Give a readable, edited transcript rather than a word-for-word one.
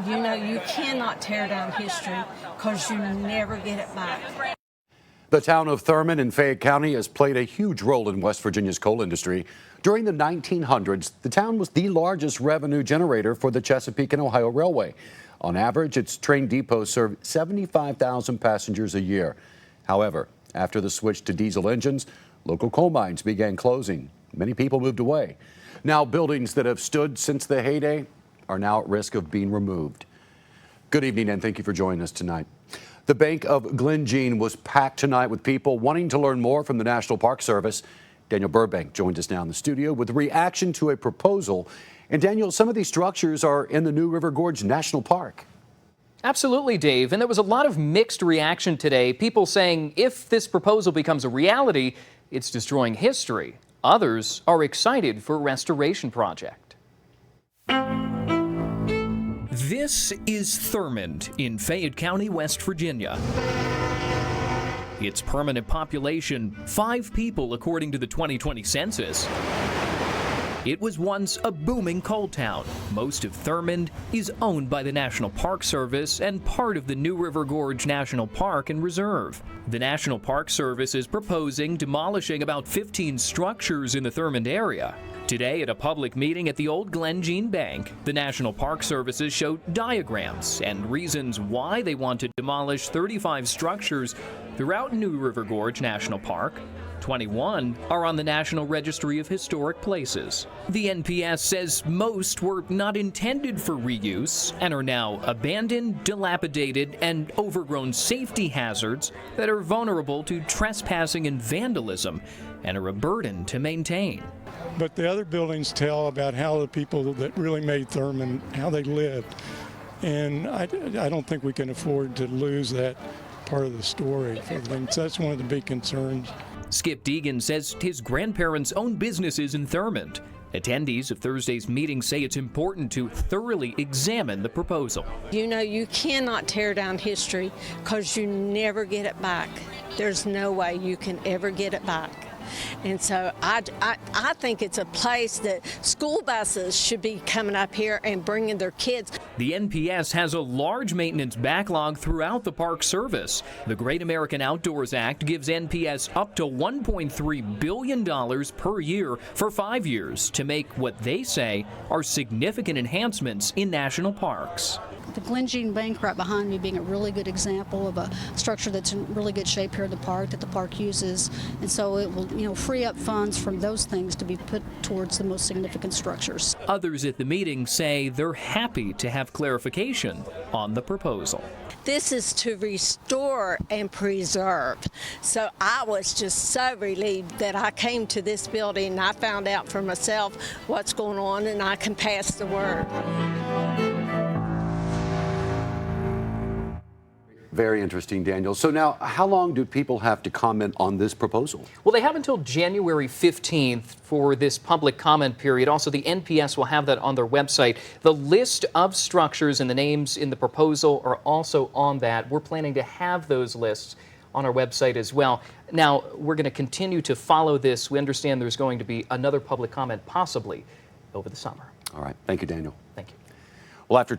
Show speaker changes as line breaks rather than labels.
You know, you cannot tear down history because you never get it back.
The town of Thurmond in Fayette County has played a huge role in West Virginia's coal industry. During the 1900s, the town was the largest revenue generator for the Chesapeake and Ohio Railway. On average, its train depots served 75,000 passengers a year. However, after the switch to diesel engines, local coal mines began closing. Many people moved away. Now, buildings that have stood since the heyday are now at risk of being removed. Good evening, and thank you for joining us tonight. The Bank of Glenjean was packed tonight with people wanting to learn more from the National Park Service. Daniel Burbank joins us now in the studio with a reaction to a proposal. And Daniel, some of these structures are in the New River Gorge National Park.
Absolutely, Dave. And there was a lot of mixed reaction today. People saying if this proposal becomes a reality, it's destroying history. Others are excited for a restoration project.
This is Thurmond in Fayette County, West Virginia. Its permanent population, 5 people according to the 2020 census. It was once a booming coal town. Most of Thurmond is owned by the National Park Service and part of the New River Gorge National Park and Reserve. The National Park Service is proposing demolishing about 15 structures in the Thurmond area. Today, at a public meeting at the old Glenjean Bank, the National Park Services showed diagrams and reasons why they want to demolish 35 structures throughout New River Gorge National Park. 21 are on the National Registry of Historic Places. The NPS says most were not intended for reuse and are now abandoned, dilapidated, and overgrown safety hazards that are vulnerable to trespassing and vandalism and are a burden to maintain.
But the other buildings tell about how the people that really made Thurmond, how they lived. And I don't think we can afford to lose that part of the story. So that's one of the big concerns.
Skip Deegan says his grandparents own businesses in Thurmond. Attendees of Thursday's meeting say it's important to thoroughly examine the proposal.
You know, you cannot tear down history because you never get it back. There's no way you can ever get it back. And so I think it's a place that school buses should be coming up here and bringing their kids.
The NPS has a large maintenance backlog throughout the Park Service. The Great American Outdoors Act gives NPS up to $1.3 billion per year for 5 years to make what they say are significant enhancements in national parks.
The Glenjean Bank right behind me being a really good example of a structure that's in really good shape here in the park that the park uses, and so it will, free up funds from those things to be put towards the most significant structures.
Others at the meeting say they're happy to have clarification on the proposal.
This is to restore and preserve. So I was just so relieved that I came to this building and I found out for myself what's going on and I can pass the word.
Very interesting, Daniel. So now, how long do people have to comment on this proposal?
Well, they have until January 15th for this public comment period. Also, the NPS will have that on their website. The list of structures and the names in the proposal are also on that. We're planning to have those lists on our website as well. Now, we're going to continue to follow this. We understand there's going to be another public comment possibly over the summer.
All right. Thank you, Daniel.
Thank you.
Well, after